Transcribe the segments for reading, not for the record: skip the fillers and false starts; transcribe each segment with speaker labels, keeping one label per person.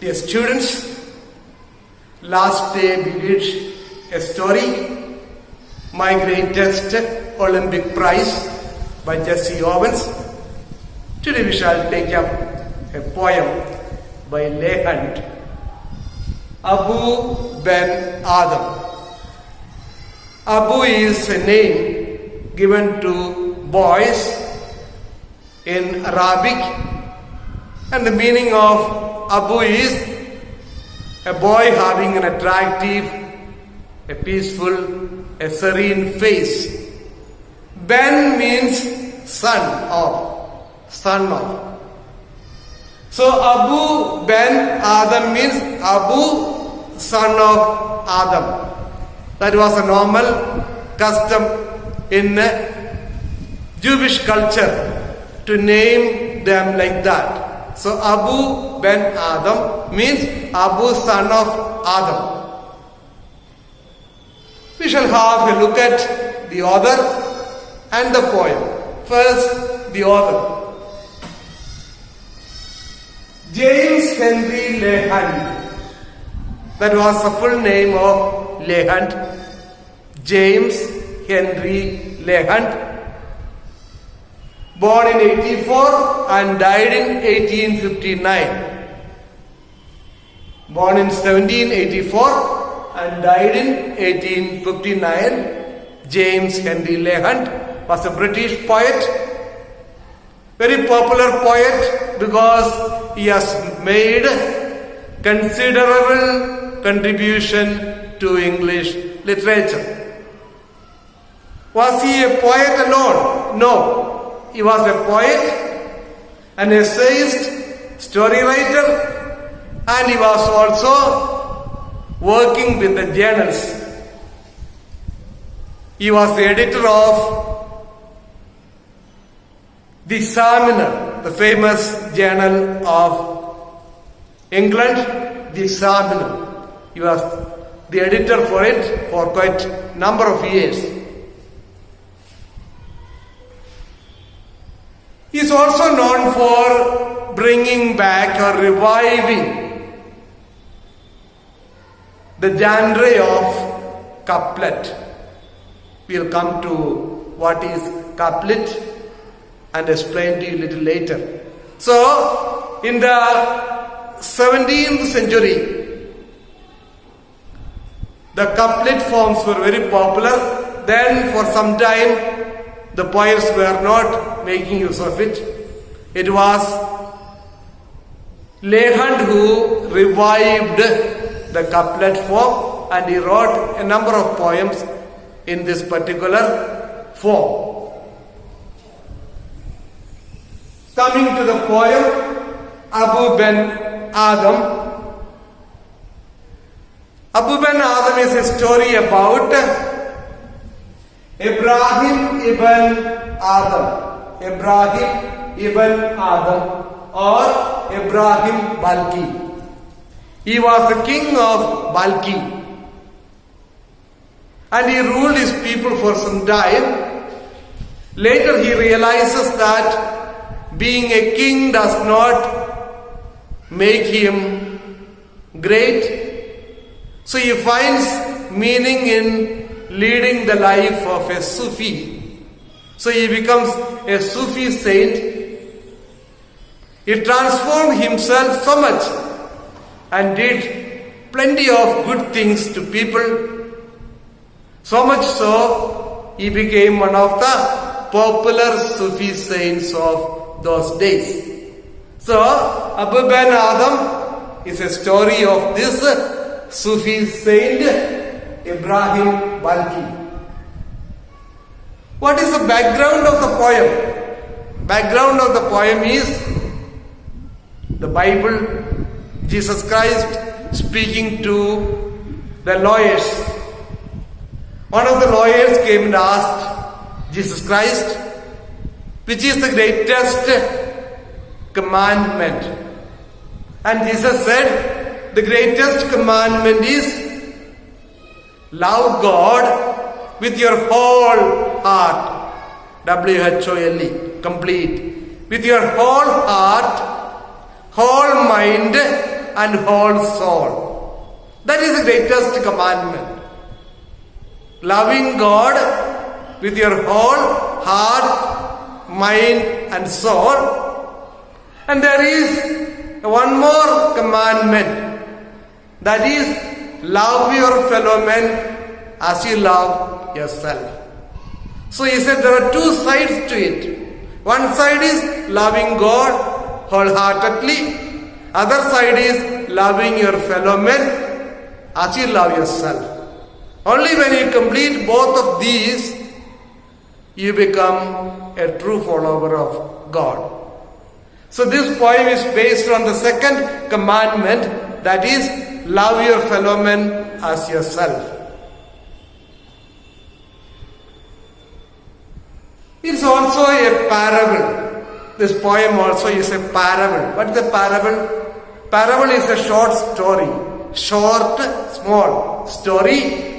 Speaker 1: Dear students, last day we did a story, My Greatest Olympic Prize by Jesse Owens. Today we shall take up a poem by Leigh Hunt, Abu Ben Adam. Abu is a name given to boys in Arabic, and the meaning of Abu is a boy having an attractive, a peaceful, a serene face. Ben means son of. So Abu Ben Adam means Abu, son of Adam. That was a normal custom in Jewish culture to name them like that. So Abu Ben Adam means Abu, son of Adam. We shall have a look at the author and the poem. First, the author. James Henry Leigh Hunt. That was the full name of Leigh Hunt. James Henry Leigh Hunt. Born in 1884 and died in 1859. Born in 1784 and died in 1859. James Henry Leigh Hunt was a British poet, very popular poet because he has made considerable contribution to English literature. Was he a poet alone? No. He was a poet, an essayist, story writer, and he was also working with the journals. He was the editor of The Examiner, the famous journal of England, The Examiner. He was the editor for it for quite a number of years. He is also known for bringing back or reviving the genre of couplet. We will come to what is couplet and explain to you a little later. So, in the 17th century, the couplet forms were very popular. Then for some time, the poets were not making use of it. It was Leigh Hunt who revived the couplet form, and he wrote a number of poems in this particular form. Coming to the poem Abu Ben Adam. Abu Ben Adam is a story about Ibrahim ibn Adam. Ibrahim ibn Adam or Ibrahim Balki. He was the king of Balki, and he ruled his people for some time. Later he realizes that being a king does not make him great. So he finds meaning in leading the life of a Sufi. So he becomes a Sufi saint. He transformed himself so much and did plenty of good things to people. So much so, he became one of the popular Sufi saints of those days. So, Abu Ben Adam is a story of this Sufi saint, Ibrahim Balki. What is the background of the poem? Background of the poem is the Bible, Jesus Christ speaking to the lawyers. One of the lawyers came and asked Jesus Christ, which is the greatest commandment? And Jesus said, the greatest commandment is love God with your whole heart. W-H-O-L-E, complete. With your whole heart, whole mind, and whole soul. That is the greatest commandment. Loving God with your whole heart, mind and soul. And there is one more commandment. That is, love your fellow men as you love yourself. So he said there are two sides to it. One side is loving God wholeheartedly. Other side is loving your fellow men as you love yourself. Only when you complete both of these, you become a true follower of God. So this poem is based on the second commandment, that is, love your fellow men as yourself. It's also a parable. This poem also is a parable. What is a parable? Parable is a short story. Short, small story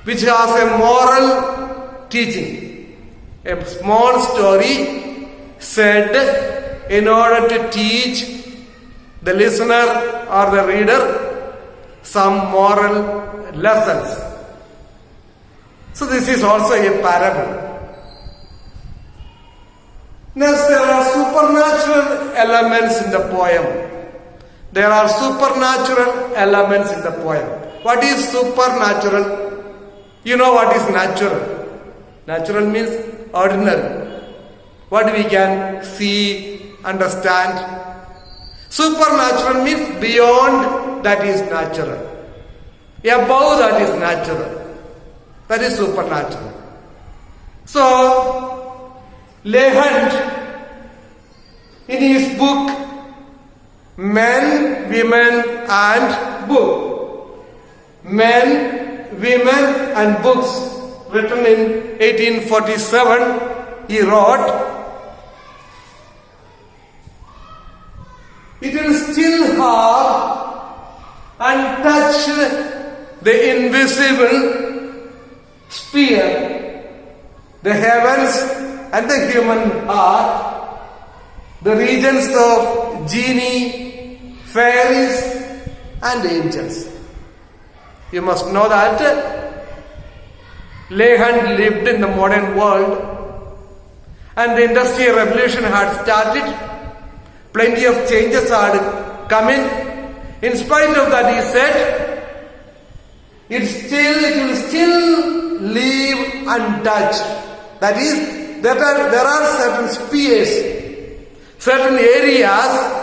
Speaker 1: which has a moral teaching. A small story said in order to teach the listener or the reader some moral lessons. So this is also a parable. Next, there are supernatural elements in the poem. There are supernatural elements in the poem. What is supernatural? You know what is natural. Natural means ordinary. What we can see, understand. Supernatural means beyond that is natural. Above that is natural. That is supernatural. So, Lehant, in his book Men, Women and Book, Men, Women and Books, written in 1847, he wrote, it will still have untouched the invisible sphere, the heavens and the human heart, the regions of genii, fairies and angels. You must know that Lehant lived in the modern world and the Industrial Revolution had started. Plenty of changes had come in. In spite of that, he said, it will still leave untouched. That is, there are certain spheres, certain areas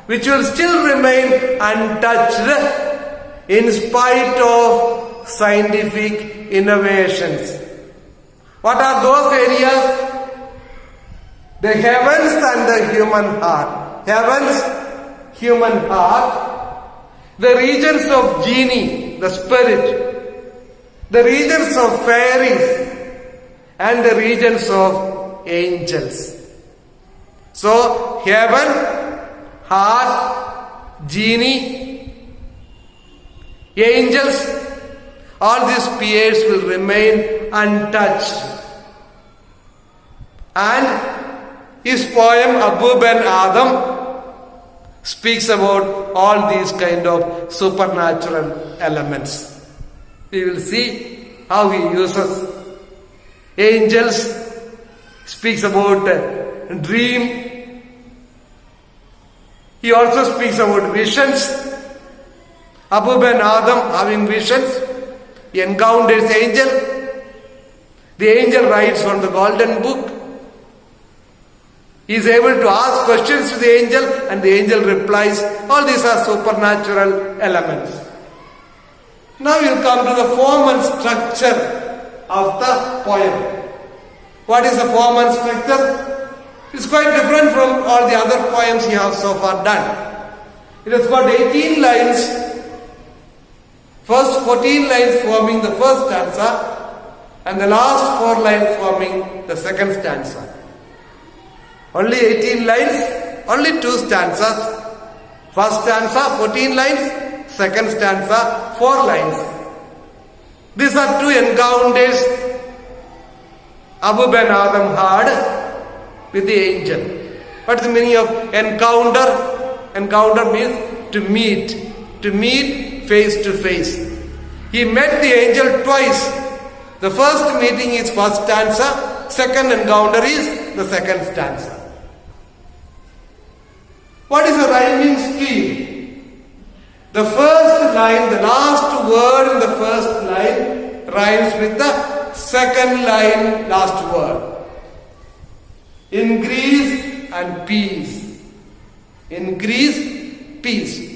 Speaker 1: which will still remain untouched in spite of scientific innovations. What are those areas? The heavens and the human heart. Heavens, human heart, the regions of genii, the spirit, the regions of fairies, and the regions of angels. So, heaven, heart, genii, angels, all these spheres will remain untouched. And his poem Abu Ben Adam speaks about all these kind of supernatural elements. We will see how he uses angels, speaks about dream. He also speaks about visions. Abu Ben Adam having visions, he encounters angel. The angel writes on the golden book. He is able to ask questions to the angel and the angel replies. All these are supernatural elements. Now we will come to the form and structure of the poem. What is the form and structure? It's quite different from all the other poems he has so far done. It has got 18 lines, first 14 lines forming the first stanza and the last 4 lines forming the second stanza. Only 18 lines, only 2 stanzas. First stanza 14 lines, second stanza 4 lines. These are 2 encounters Abu Ben Adam had with the angel. What is the meaning of encounter? Encounter means to meet face to face. He met the angel twice. The first meeting is first stanza, second encounter is the second stanza. What is the rhyming scheme? The first line, the last word in the first line rhymes with the second line last word. Increase and peace. Increase, peace.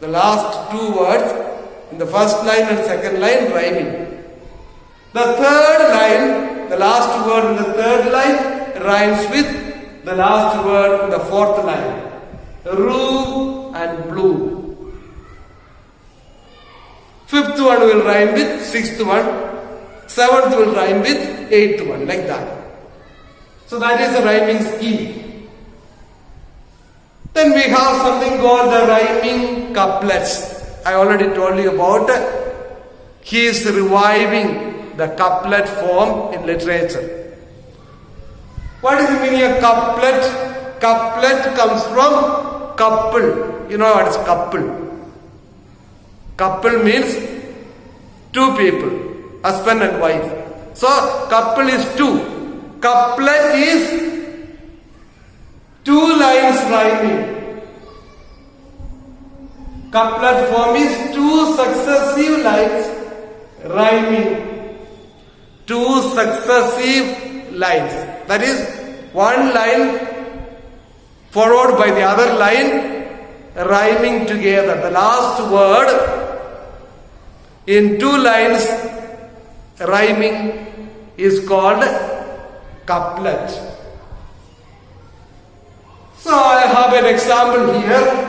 Speaker 1: The last two words in the first line and second line rhyming. The third line, the last word in the third line rhymes with the last word in the fourth line. Rue and blue. Fifth one will rhyme with sixth one. Seventh will rhyme with eighth one, like that. So that is the rhyming scheme. Then we have something called the rhyming couplets. I already told you about. He is reviving the couplet form in literature. What is the meaning of couplet? Couplet comes from couple. You know what is couple? Couple means two people, husband and wife. So couple is two. Couplet is two lines rhyming. Couplet form is two successive lines rhyming. Two successive lines. That is one line followed by the other line rhyming together. The last word in two lines rhyming is called couplet. So I have an example here.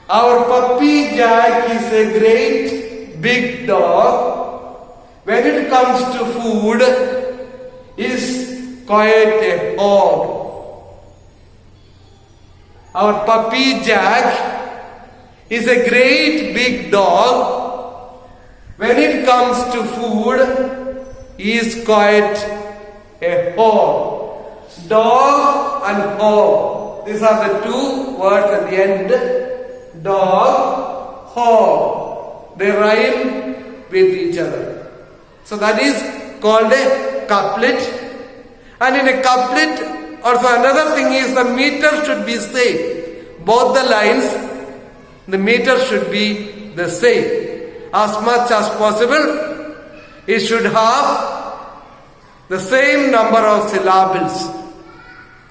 Speaker 1: Our puppy Jack is a great big dog. When it comes to food, is quite a hog. Our puppy Jack is a great big dog. When it comes to food, he is quite a hog. Dog and hog. These are the two words at the end. Dog, hog. They rhyme with each other. So that is called a couplet. And in a couplet, also another thing is the meter should be same. Both the lines, the meter should be the same. As much as possible, it should have the same number of syllables.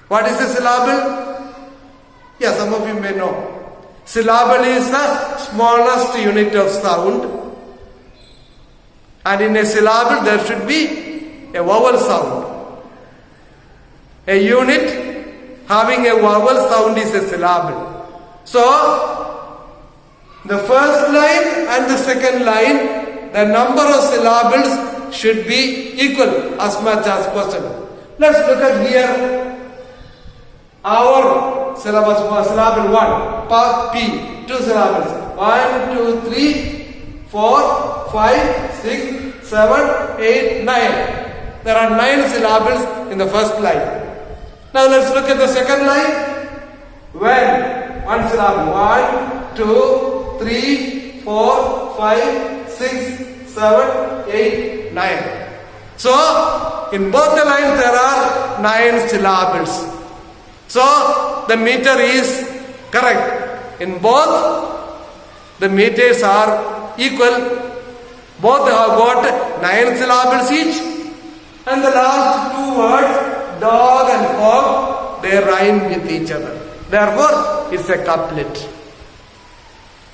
Speaker 1: What is a syllable? Yeah, some of you may know. Syllable is the smallest unit of sound. And in a syllable there should be a vowel sound. A unit having a vowel sound is a syllable. So, the first line and the second line, the number of syllables should be equal as much as possible. Let's look at here. Our syllabus was syllable 1, pa, p, 2 syllables. 1, 2, 3, 4, 5, 6, 7, 8, 9. There are 9 syllables in the first line. Now let's look at the second line. When, 1 syllable. 1, 2, 3, 4, 5, 6, 7, 8, 9. So, in both the lines there are 9 syllables. So, the meter is correct. In both, the meters are equal. Both have got 9 syllables each. And the last 2 words, dog and hog, they rhyme with each other. Therefore, it's a couplet.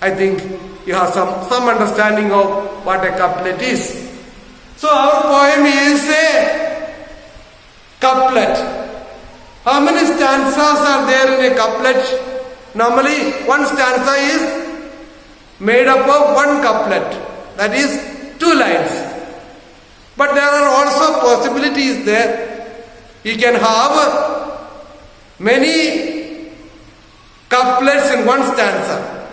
Speaker 1: I think you have some understanding of what a couplet is. So, our poem is a couplet. How many stanzas are there in a couplet? Normally, one stanza is made up of one couplet. That is 2 lines. But there are also possibilities there. You can have many couplets in one stanza.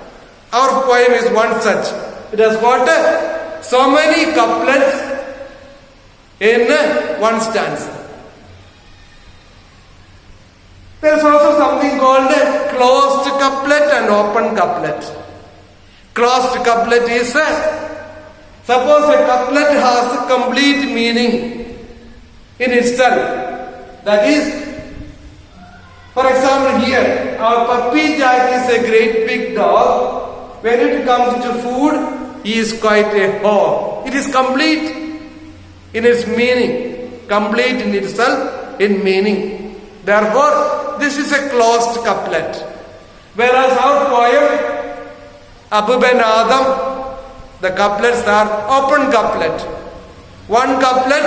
Speaker 1: Our poem is one such. It has got so many couplets in one stanza. There is also something called closed couplet and open couplet. Closed couplet is suppose a couplet has a complete meaning in itself. That is, for example, here our puppy Jack is a great big dog. When it comes to food, he is quite a hog. It is complete in its meaning, complete in itself in meaning. Therefore, this is a closed couplet. Whereas our poem, Abu Ben Adam, the couplets are open couplet. One couplet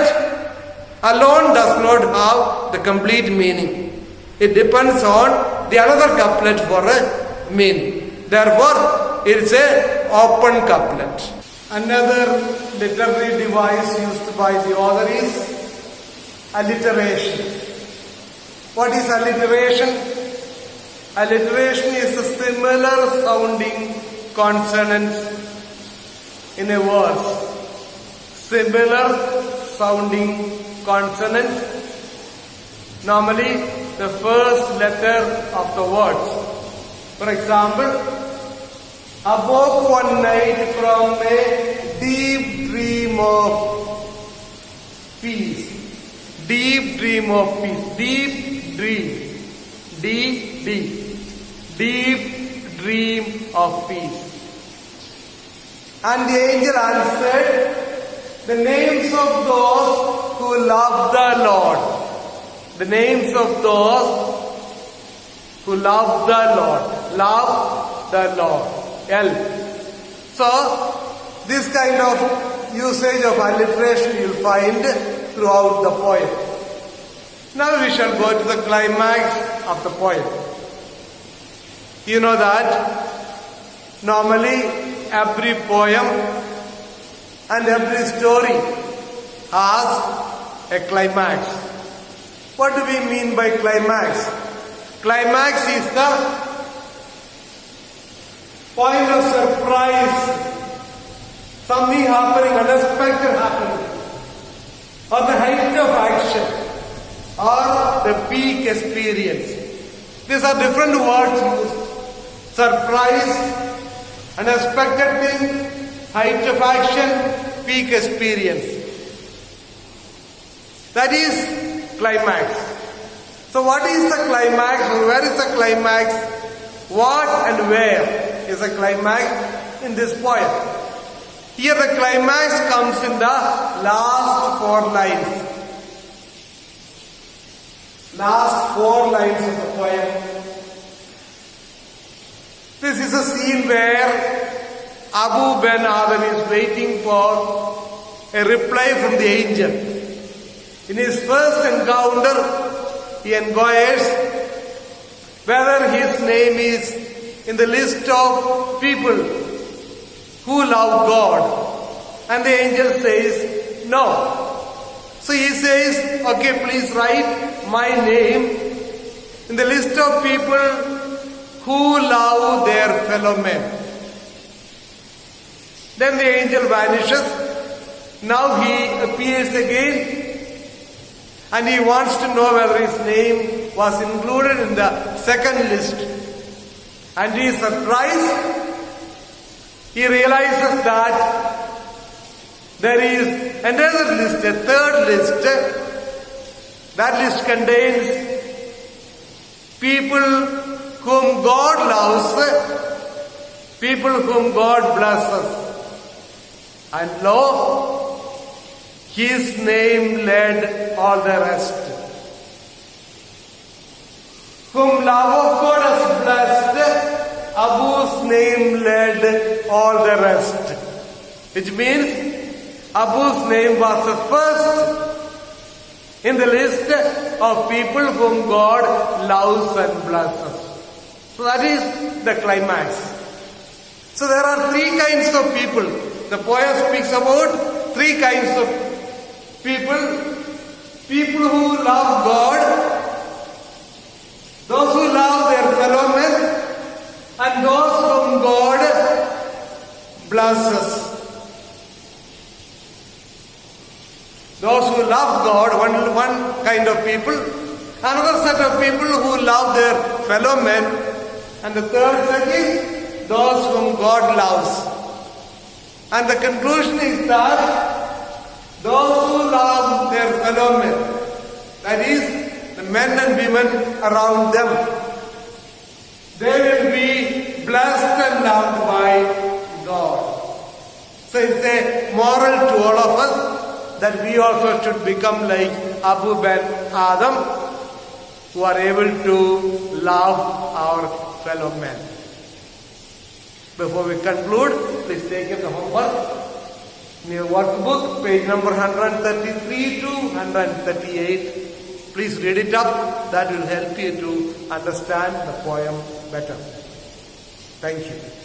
Speaker 1: alone does not have the complete meaning. It depends on the another couplet for a meaning. Therefore, it's a open couplet. Another literary device used by the author is alliteration. What is alliteration? Alliteration is a similar sounding consonants in a verse. Similar sounding consonants. Normally, the first letter of the words. For example, awoke one night from a deep dream of peace. Deep dream of peace. Deep dream. Deep dream of peace. And the angel answered, the names of those who love the Lord. The names of those who love the Lord. Love the Lord. L. So, this kind of usage of alliteration you will find throughout the poem. Now we shall go to the climax of the poem. You know that normally every poem and every story has a climax. What do we mean by climax? Climax is the point of surprise, something happening, unexpected happening, or the height of action, or the peak experience. These are different words used. Surprise, unexpected thing, height of action, peak experience. That is climax. So what is the climax? Where is the climax? What and where is the climax in this poem? Here the climax comes in the last 4 lines. Last 4 lines of the poem. This is a scene where Abu Ben Adam is waiting for a reply from the angel. In his first encounter, he inquires whether his name is in the list of people who love God. And the angel says, no. So he says, okay, please write my name in the list of people who love their fellow men. Then the angel vanishes. Now he appears again and he wants to know whether his name was included in the second list. And he is surprised. He realizes that there is another list, a third list. That list contains people whom God loves, people whom God blesses. And lo, his name led all the rest. Whom love of God has blessed, Abu's name led all the rest. Which means Abu's name was the first in the list of people whom God loves and blesses. So that is the climax. So there are 3 kinds of people. The poem speaks about 3 kinds of people. People who love God, those who love their fellow men, and those whom God blesses. Those who love God, one kind of people. Another set of people who love their fellow men, And the third set is those whom God loves. And the conclusion is that those who love their fellow men, that is, the men and women around them, they will be blessed and loved by God. So it's a moral to all of us that we also should become like Abu Ben Adam, who are able to love our fellow men. Before we conclude, please take up the homework. In your workbook, page number 133 to 138. Please read it up. That will help you to understand the poem better. Thank you.